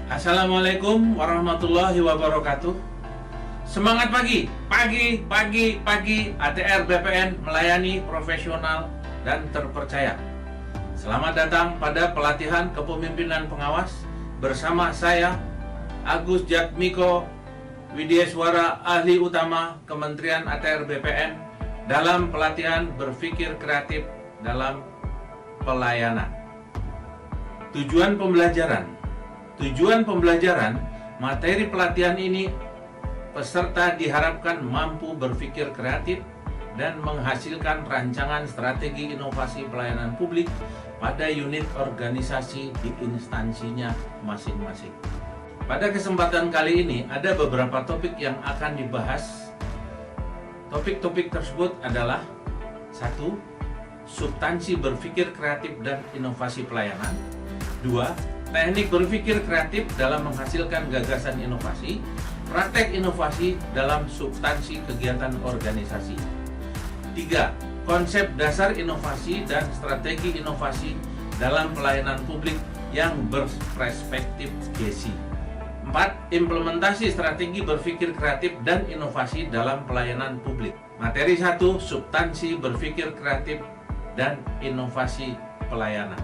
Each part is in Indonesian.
Assalamualaikum warahmatullahi wabarakatuh. Semangat pagi, pagi, ATR BPN melayani profesional dan terpercaya. Selamat datang pada pelatihan kepemimpinan pengawas bersama saya, Agus Jatmiko Widyaswara, ahli utama Kementerian ATR BPN dalam pelatihan berpikir kreatif dalam pelayanan. Tujuan pembelajaran materi pelatihan ini, peserta diharapkan mampu berpikir kreatif dan menghasilkan rancangan strategi inovasi pelayanan publik pada unit organisasi di instansinya masing-masing. Pada kesempatan kali ini ada beberapa topik yang akan dibahas. Topik-topik tersebut adalah 1. Substansi berpikir kreatif dan inovasi pelayanan. 2. Teknik berpikir kreatif dalam menghasilkan gagasan inovasi, praktek inovasi dalam substansi kegiatan organisasi. 3. Konsep dasar inovasi dan strategi inovasi dalam pelayanan publik yang berperspektif GESI. 4. Implementasi strategi berpikir kreatif dan inovasi dalam pelayanan publik. Materi 1. Substansi berpikir kreatif dan inovasi pelayanan.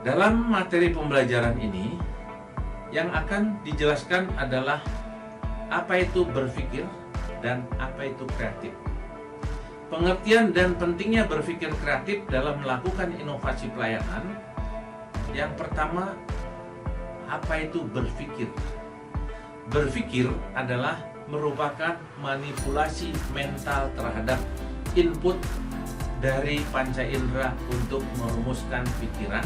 Dalam materi pembelajaran ini, yang akan dijelaskan adalah apa itu berpikir dan apa itu kreatif. Pengertian dan pentingnya berpikir kreatif dalam melakukan inovasi pelayanan. Yang pertama, apa itu berpikir? Berpikir adalah merupakan manipulasi mental terhadap input dari panca indera untuk merumuskan pikiran,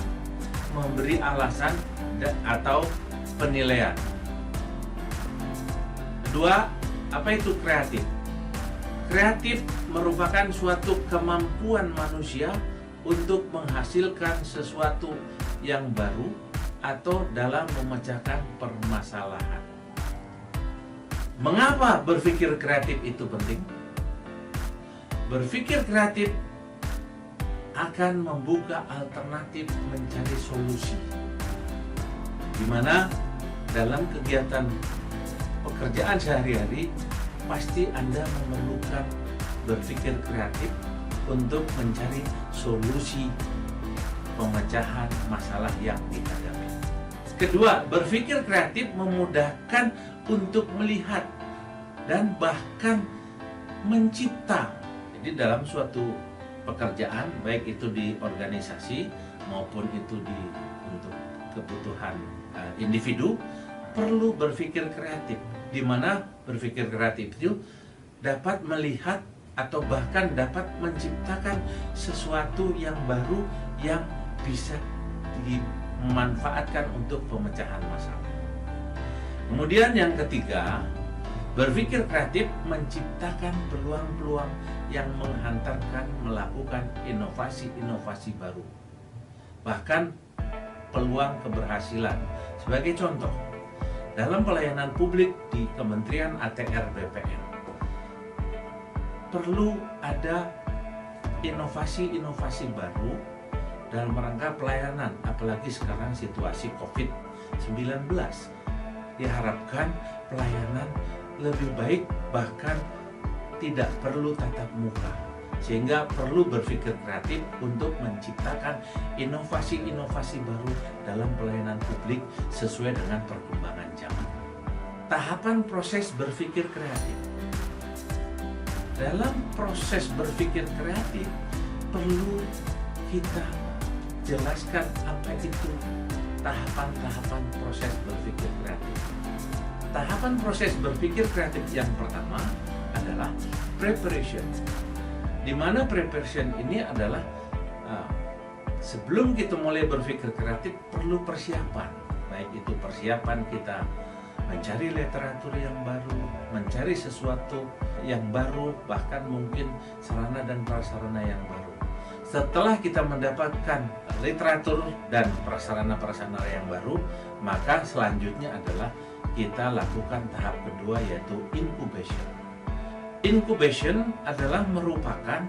memberi alasan atau penilaian. Kedua, apa itu kreatif? Kreatif merupakan suatu kemampuan manusia untuk menghasilkan sesuatu yang baru atau dalam memecahkan permasalahan. Mengapa berpikir kreatif itu penting? Berpikir kreatif akan membuka alternatif mencari solusi, di mana dalam kegiatan pekerjaan sehari-hari pasti Anda memerlukan berpikir kreatif untuk mencari solusi pemecahan masalah yang dihadapi. Kedua, berpikir kreatif memudahkan untuk melihat dan bahkan mencipta. Jadi dalam suatu pekerjaan, baik itu di organisasi maupun itu untuk kebutuhan individu, perlu berpikir kreatif, di mana berpikir kreatif itu dapat melihat atau bahkan dapat menciptakan sesuatu yang baru yang bisa dimanfaatkan untuk pemecahan masalah. Kemudian yang ketiga, berpikir kreatif menciptakan peluang-peluang yang menghantarkan melakukan inovasi-inovasi baru, bahkan peluang keberhasilan. Sebagai contoh, dalam pelayanan publik di Kementerian ATR BPN, perlu ada inovasi-inovasi baru dalam rangka pelayanan, apalagi sekarang situasi COVID-19. Diharapkan pelayanan lebih baik, bahkan tidak perlu tatap muka, sehingga perlu berpikir kreatif untuk menciptakan inovasi-inovasi baru dalam pelayanan publik sesuai dengan perkembangan zaman. Tahapan proses berpikir kreatif. Dalam proses berpikir kreatif perlu kita jelaskan apa itu tahapan-tahapan proses berpikir kreatif. Tahapan proses berpikir kreatif yang pertama adalah preparation, di mana preparation ini adalah sebelum kita mulai berpikir kreatif perlu persiapan, baik itu persiapan kita mencari literatur yang baru, mencari sesuatu yang baru, bahkan mungkin sarana dan prasarana yang baru. Setelah kita mendapatkan literatur dan prasarana-prasarana yang baru, maka selanjutnya adalah kita lakukan tahap kedua, yaitu incubation. Incubation adalah merupakan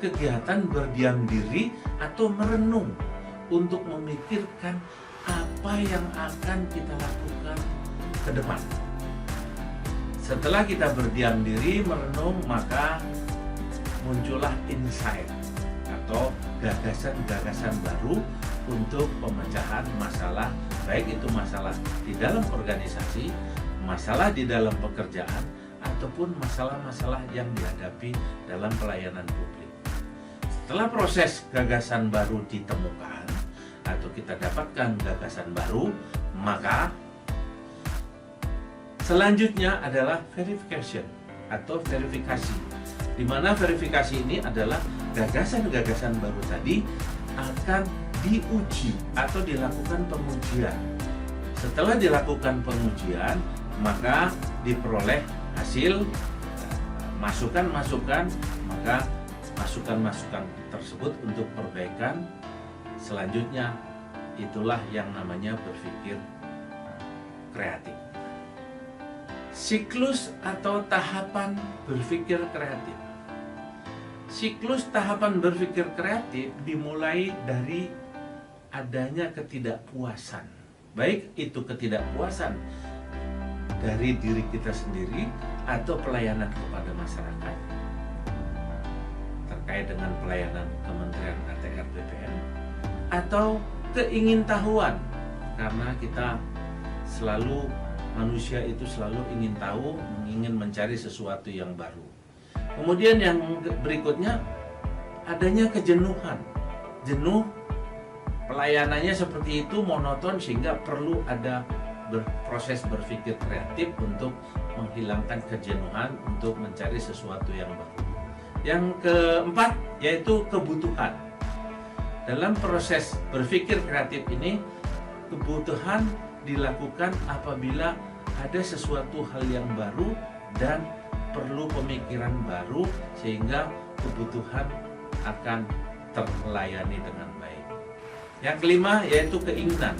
kegiatan berdiam diri atau merenung untuk memikirkan apa yang akan kita lakukan ke depan. Setelah kita berdiam diri, merenung, maka muncullah insight atau gagasan-gagasan baru untuk pemecahan masalah, baik itu masalah di dalam organisasi, masalah di dalam pekerjaan, ataupun masalah-masalah yang dihadapi dalam pelayanan publik. Setelah proses gagasan baru ditemukan atau kita dapatkan gagasan baru, maka selanjutnya adalah verification atau verifikasi, di mana verifikasi ini adalah gagasan-gagasan baru tadi akan diuji atau dilakukan pengujian. Setelah dilakukan pengujian, maka diperoleh hasil masukan-masukan, maka masukan-masukan tersebut untuk perbaikan selanjutnya, itulah yang namanya berpikir kreatif. Siklus atau tahapan berpikir kreatif. Siklus tahapan berpikir kreatif dimulai dari adanya ketidakpuasan, baik itu ketidakpuasan dari diri kita sendiri atau pelayanan kepada masyarakat terkait dengan pelayanan Kementerian ATR BPN, atau keingintahuan karena kita selalu, manusia itu selalu ingin tahu, ingin mencari sesuatu yang baru. Kemudian yang berikutnya adanya kejenuhan, jenuh pelayanannya seperti itu monoton sehingga perlu ada proses berpikir kreatif untuk menghilangkan kejenuhan, untuk mencari sesuatu yang baru. Yang keempat yaitu kebutuhan. Dalam proses berpikir kreatif ini, kebutuhan dilakukan apabila ada sesuatu hal yang baru dan perlu pemikiran baru sehingga kebutuhan akan terlayani dengan baik. Yang kelima yaitu keinginan.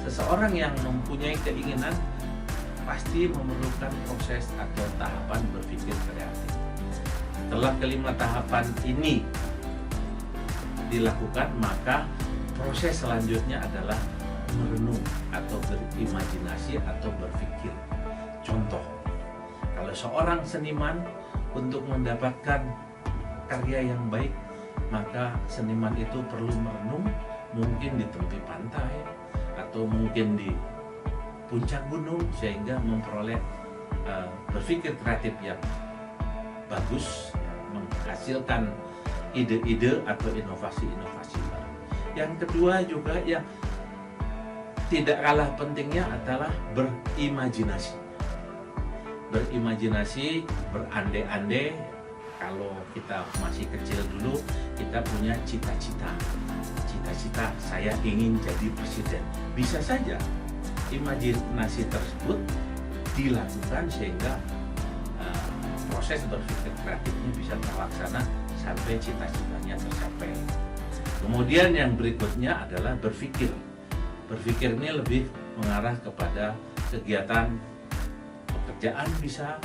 Seseorang yang mempunyai keinginan pasti memerlukan proses atau tahapan berpikir kreatif. Setelah kelima tahapan ini dilakukan, maka proses selanjutnya adalah merenung atau berimajinasi atau berpikir. Contoh, kalau seorang seniman untuk mendapatkan karya yang baik, maka seniman itu perlu merenung, mungkin di tepi pantai atau mungkin di puncak gunung, sehingga memperoleh berpikir kreatif yang bagus, menghasilkan ide-ide atau inovasi-inovasi baru. Yang kedua juga yang tidak kalah pentingnya adalah berimajinasi. Berimajinasi, berandai-andai. Kalau kita masih kecil dulu, kita punya cita-cita. Cita-cita saya ingin jadi presiden. Bisa saja imajinasi tersebut dilakukan sehingga proses berpikir kreatifnya bisa terlaksana sampai cita-citanya tercapai. Kemudian yang berikutnya adalah berpikir. Berpikir ini lebih mengarah kepada kegiatan pekerjaan bisa,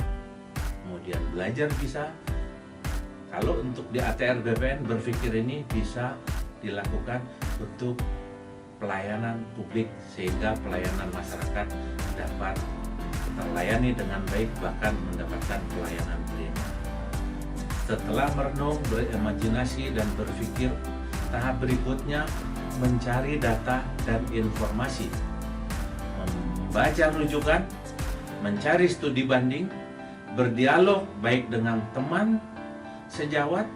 kemudian belajar bisa. Kalau untuk di ATR BPN, berpikir ini bisa dilakukan untuk pelayanan publik sehingga pelayanan masyarakat dapat terlayani dengan baik, bahkan mendapatkan pelayanan prima. Setelah merenung, berimajinasi, dan berpikir, tahap berikutnya mencari data dan informasi, membaca rujukan, mencari studi banding, berdialog baik dengan teman sejawat,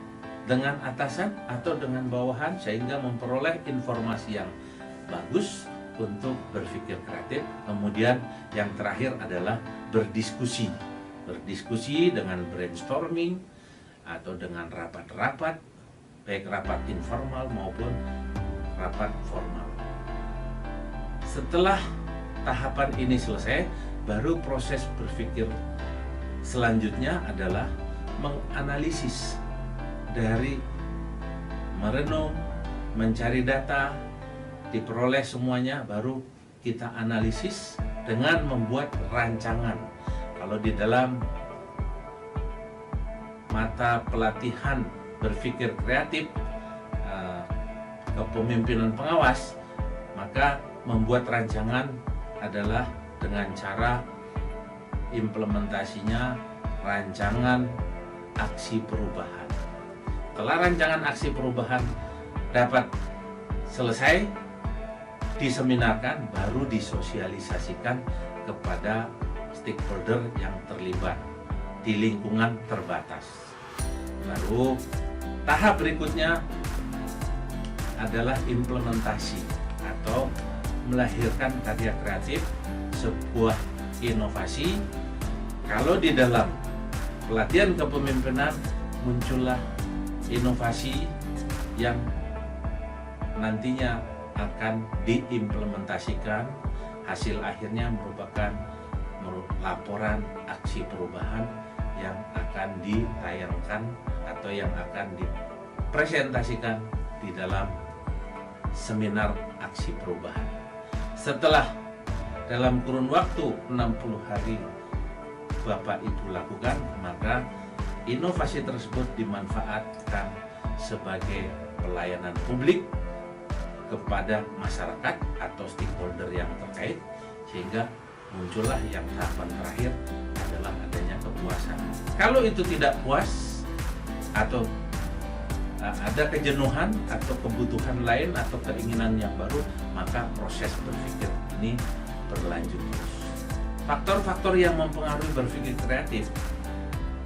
dengan atasan atau dengan bawahan, sehingga memperoleh informasi yang bagus untuk berpikir kreatif. Kemudian yang terakhir adalah berdiskusi. Berdiskusi dengan brainstorming atau dengan rapat-rapat, baik rapat informal maupun rapat formal. Setelah tahapan ini selesai, baru proses berpikir selanjutnya adalah menganalisis. Dari merenung, mencari data, diperoleh semuanya, baru kita analisis dengan membuat rancangan. Kalau di dalam mata pelatihan berpikir kreatif, kepemimpinan pengawas, maka membuat rancangan adalah dengan cara implementasinya rancangan aksi perubahan. Setelah rancangan aksi perubahan dapat selesai, diseminarkan, baru disosialisasikan kepada stakeholder yang terlibat di lingkungan terbatas. Lalu tahap berikutnya adalah implementasi atau melahirkan karya kreatif, sebuah inovasi. Kalau di dalam pelatihan kepemimpinan muncullah inovasi yang nantinya akan diimplementasikan, hasil akhirnya merupakan laporan aksi perubahan yang akan ditayangkan atau yang akan dipresentasikan di dalam seminar aksi perubahan. Setelah dalam kurun waktu 60 hari Bapak Ibu lakukan, maka inovasi tersebut dimanfaatkan sebagai pelayanan publik kepada masyarakat atau stakeholder yang terkait, sehingga muncullah yang tahapan terakhir adalah adanya kepuasan. Kalau itu tidak puas atau ada kejenuhan atau kebutuhan lain atau keinginan yang baru, maka proses berpikir ini berlanjut terus. Faktor-faktor yang mempengaruhi berpikir kreatif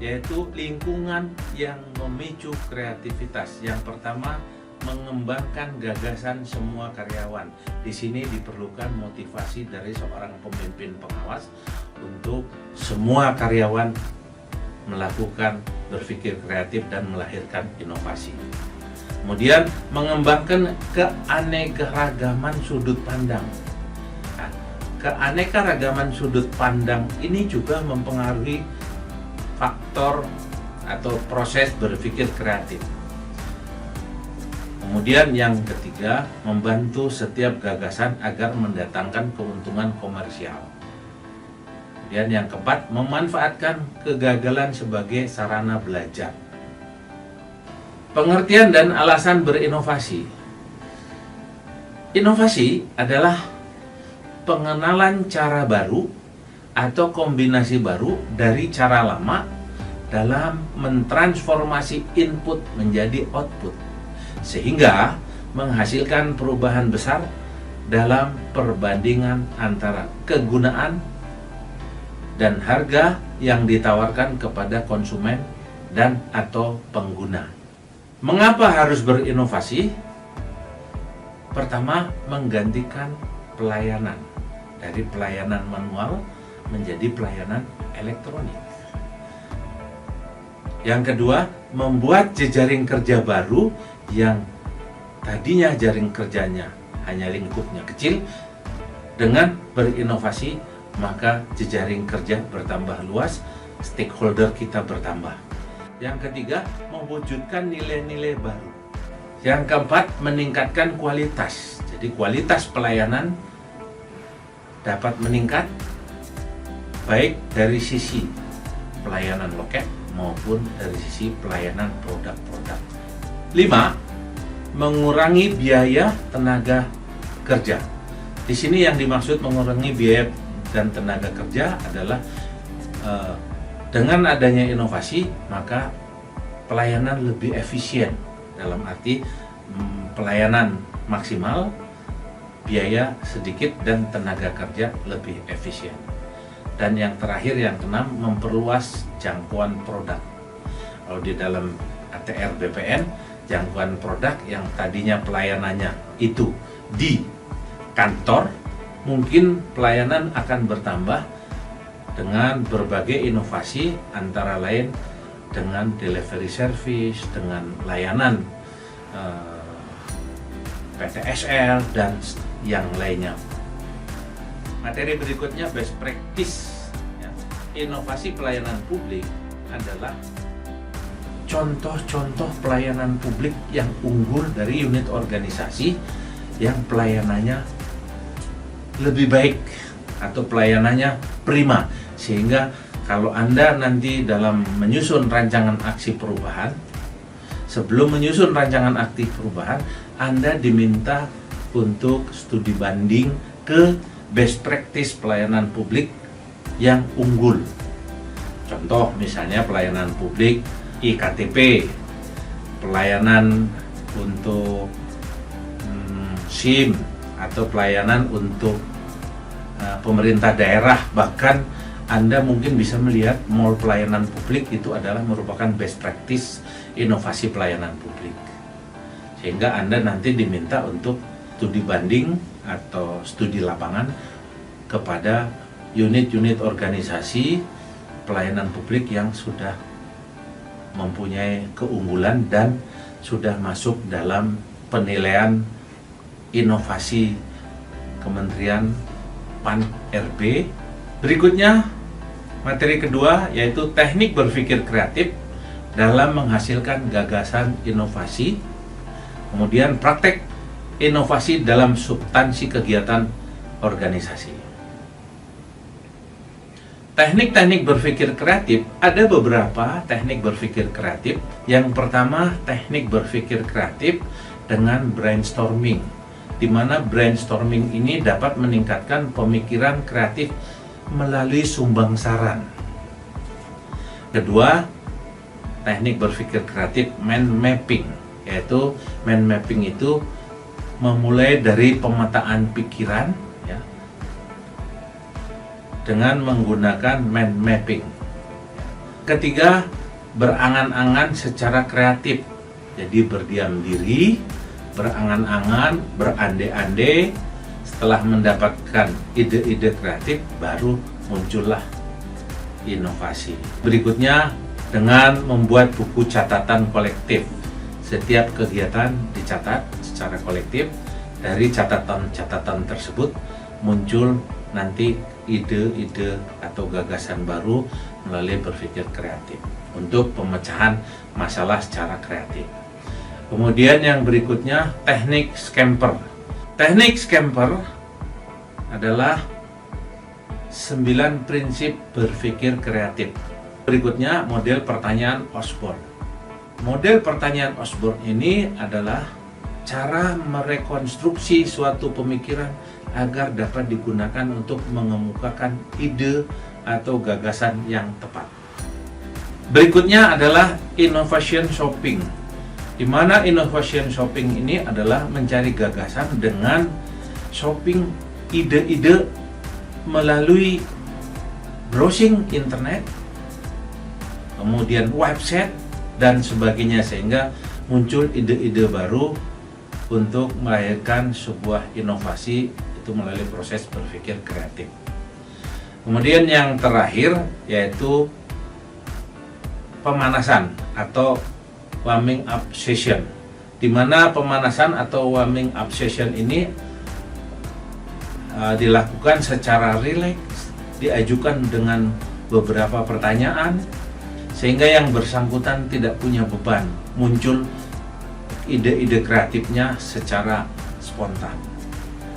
yaitu lingkungan yang memicu kreativitas. Yang pertama, mengembangkan gagasan semua karyawan. Di sini diperlukan motivasi dari seorang pemimpin pengawas untuk semua karyawan melakukan berpikir kreatif dan melahirkan inovasi. Kemudian mengembangkan keanekaragaman sudut pandang. Nah, keanekaragaman sudut pandang ini juga mempengaruhi faktor atau proses berpikir kreatif. Kemudian yang ketiga, membantu setiap gagasan agar mendatangkan keuntungan komersial. Kemudian yang keempat, memanfaatkan kegagalan sebagai sarana belajar. Pengertian dan alasan berinovasi. Inovasi adalah pengenalan cara baru atau kombinasi baru dari cara lama dalam mentransformasi input menjadi output, sehingga menghasilkan perubahan besar dalam perbandingan antara kegunaan dan harga yang ditawarkan kepada konsumen dan atau pengguna. Mengapa harus berinovasi? Pertama, menggantikan pelayanan dari pelayanan manual menjadi pelayanan elektronik. Yang kedua, membuat jejaring kerja baru yang tadinya jaring kerjanya hanya lingkupnya kecil. Dengan berinovasi, maka jejaring kerja bertambah luas, stakeholder kita bertambah. Yang ketiga, mewujudkan nilai-nilai baru. Yang keempat, meningkatkan kualitas. Jadi kualitas pelayanan dapat meningkat baik dari sisi pelayanan loket maupun dari sisi pelayanan produk-produk. 5. Mengurangi biaya tenaga kerja. Di sini yang dimaksud mengurangi biaya dan tenaga kerja adalah dengan adanya inovasi, maka pelayanan lebih efisien, dalam arti pelayanan maksimal, biaya sedikit, dan tenaga kerja lebih efisien. Dan yang terakhir, yang keenam, memperluas jangkauan produk. Kalau di dalam ATR BPN, jangkauan produk yang tadinya pelayanannya itu di kantor, mungkin pelayanan akan bertambah dengan berbagai inovasi, antara lain dengan delivery service, dengan layanan PTSL, dan yang lainnya. Materi berikutnya best practice. Inovasi pelayanan publik adalah contoh-contoh pelayanan publik yang unggul dari unit organisasi yang pelayanannya lebih baik atau pelayanannya prima, sehingga kalau Anda nanti dalam menyusun rancangan aksi perubahan, sebelum menyusun rancangan aksi perubahan, Anda diminta untuk studi banding ke best practice pelayanan publik yang unggul. Contoh misalnya pelayanan publik iktp, pelayanan untuk SIM, atau pelayanan untuk pemerintah daerah. Bahkan Anda mungkin bisa melihat mall pelayanan publik itu adalah merupakan best practice inovasi pelayanan publik. Sehingga Anda nanti diminta untuk studi banding atau studi lapangan kepada unit-unit organisasi pelayanan publik yang sudah mempunyai keunggulan dan sudah masuk dalam penilaian inovasi Kementerian PAN-RB. Berikutnya, materi kedua yaitu teknik berpikir kreatif dalam menghasilkan gagasan inovasi. Kemudian praktek inovasi dalam substansi kegiatan organisasi. Teknik-teknik berpikir kreatif, ada beberapa teknik berpikir kreatif. Yang pertama, teknik berpikir kreatif dengan brainstorming, di mana brainstorming ini dapat meningkatkan pemikiran kreatif melalui sumbang saran. Kedua, teknik berpikir kreatif mind mapping, yaitu mind mapping itu memulai dari pemetaan pikiran ya, dengan menggunakan mind mapping. Ketiga, berangan-angan secara kreatif, jadi berdiam diri, berangan-angan, berandai-andai. Setelah mendapatkan ide-ide kreatif, baru muncullah inovasi. Berikutnya, dengan membuat buku catatan kolektif. Setiap kegiatan dicatat secara kolektif. Dari catatan-catatan tersebut muncul nanti ide-ide atau gagasan baru melalui berpikir kreatif untuk pemecahan masalah secara kreatif. Kemudian yang berikutnya, teknik scamper. Teknik scamper adalah 9 prinsip berpikir kreatif. Berikutnya, model pertanyaan Osborne. Model pertanyaan Osborne ini adalah cara merekonstruksi suatu pemikiran agar dapat digunakan untuk mengemukakan ide atau gagasan yang tepat. Berikutnya adalah innovation shopping, di mana innovation shopping ini adalah mencari gagasan dengan shopping ide-ide melalui browsing internet, kemudian website dan sebagainya, sehingga muncul ide-ide baru untuk melahirkan sebuah inovasi itu melalui proses berpikir kreatif. Kemudian yang terakhir yaitu pemanasan atau warming up session, di mana pemanasan atau warming up session ini dilakukan secara rileks, diajukan dengan beberapa pertanyaan sehingga yang bersangkutan tidak punya beban, muncul ide-ide kreatifnya secara spontan.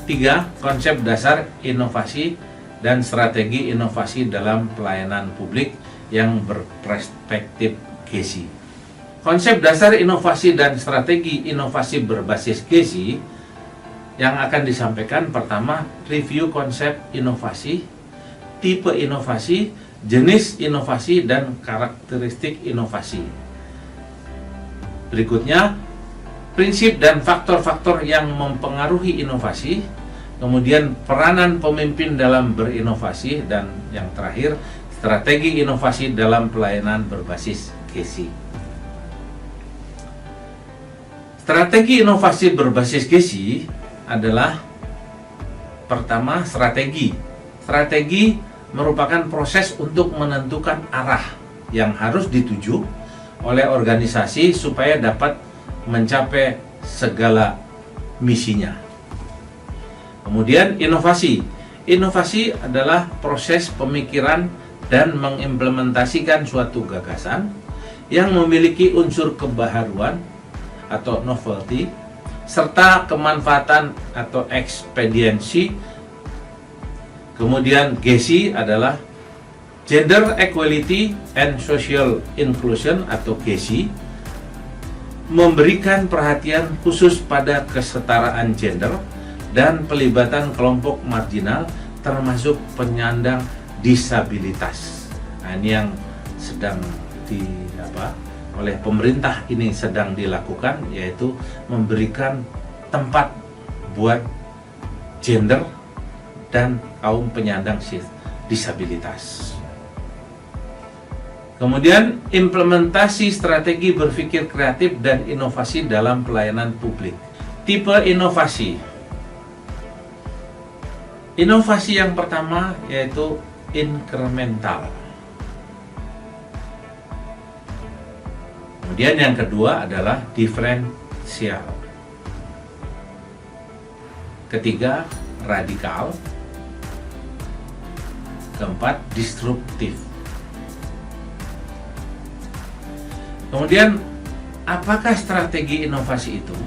3. Konsep dasar inovasi dan strategi inovasi dalam pelayanan publik yang berperspektif GESI. Konsep dasar inovasi dan strategi inovasi berbasis GESI yang akan disampaikan pertama, review konsep inovasi, tipe inovasi, jenis inovasi, dan karakteristik inovasi. Berikutnya, prinsip dan faktor-faktor yang mempengaruhi inovasi, kemudian peranan pemimpin dalam berinovasi, dan yang terakhir, strategi inovasi dalam pelayanan berbasis GESI. Strategi inovasi berbasis GESI adalah pertama, strategi. Strategi merupakan proses untuk menentukan arah yang harus dituju oleh organisasi supaya dapat mencapai segala misinya. Kemudian inovasi. Inovasi adalah proses pemikiran dan mengimplementasikan suatu gagasan yang memiliki unsur kebaharuan atau novelty serta kemanfaatan atau ekspediensi. Kemudian GESI adalah Gender Equality and Social Inclusion atau GESI, memberikan perhatian khusus pada kesetaraan gender dan pelibatan kelompok marginal termasuk penyandang disabilitas. Nah, ini yang sedang oleh pemerintah ini sedang dilakukan, yaitu memberikan tempat buat gender dan kaum penyandang disabilitas. Kemudian implementasi strategi berpikir kreatif dan inovasi dalam pelayanan publik. Tipe inovasi. Inovasi yang pertama yaitu inkremental. Kemudian yang kedua adalah diferensial. Ketiga, radikal. Keempat, disruptif. Kemudian, apakah strategi inovasi itu?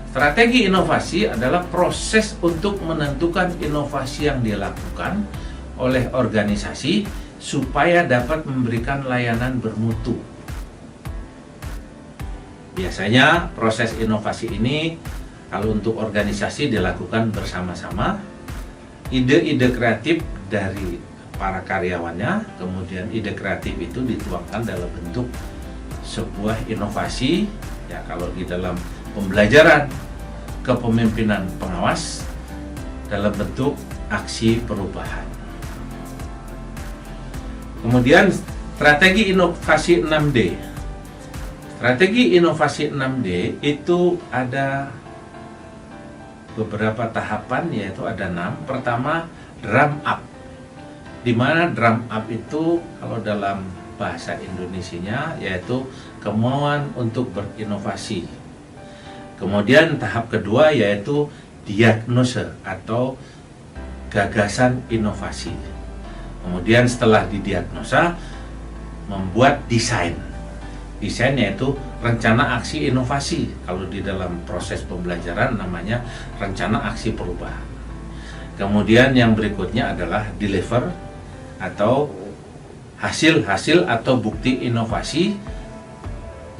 Strategi inovasi adalah proses untuk menentukan inovasi yang dilakukan oleh organisasi supaya dapat memberikan layanan bermutu. Biasanya proses inovasi ini kalau untuk organisasi dilakukan bersama-sama. Ide-ide kreatif dari para karyawannya, kemudian ide kreatif itu dituangkan dalam bentuk sebuah inovasi, ya kalau di dalam pembelajaran kepemimpinan pengawas dalam bentuk aksi perubahan. Kemudian strategi inovasi 6D. Strategi inovasi 6D itu ada beberapa tahapan, yaitu ada 6. Pertama, drum up. Di mana drum up itu kalau dalam bahasa Indonesianya yaitu kemauan untuk berinovasi. Kemudian tahap kedua yaitu diagnose atau gagasan inovasi. Kemudian setelah didiagnosa, membuat desain. Desain yaitu rencana aksi inovasi. Kalau di dalam proses pembelajaran namanya rencana aksi perubahan. Kemudian yang berikutnya adalah deliver atau hasil-hasil atau bukti inovasi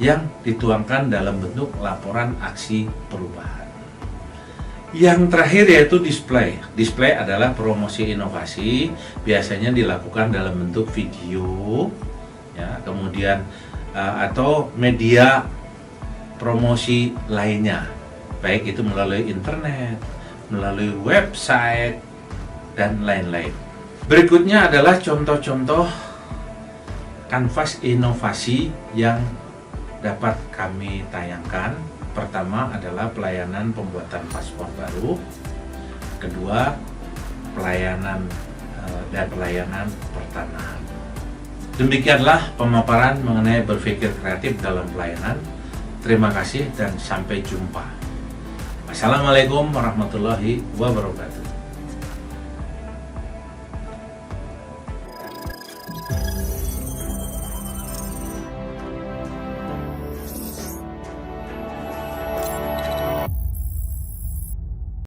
yang dituangkan dalam bentuk laporan aksi perubahan. Yang terakhir yaitu display. Display adalah promosi inovasi, biasanya dilakukan dalam bentuk video, ya, kemudian atau media promosi lainnya, baik itu melalui internet, melalui website, dan lain-lain. Berikutnya adalah contoh-contoh kanvas inovasi yang dapat kami tayangkan. Pertama adalah pelayanan pembuatan paspor baru. Kedua, pelayanan dan pelayanan pertanahan. Demikianlah pemaparan mengenai berpikir kreatif dalam pelayanan. Terima kasih dan sampai jumpa. Wassalamualaikum warahmatullahi wabarakatuh.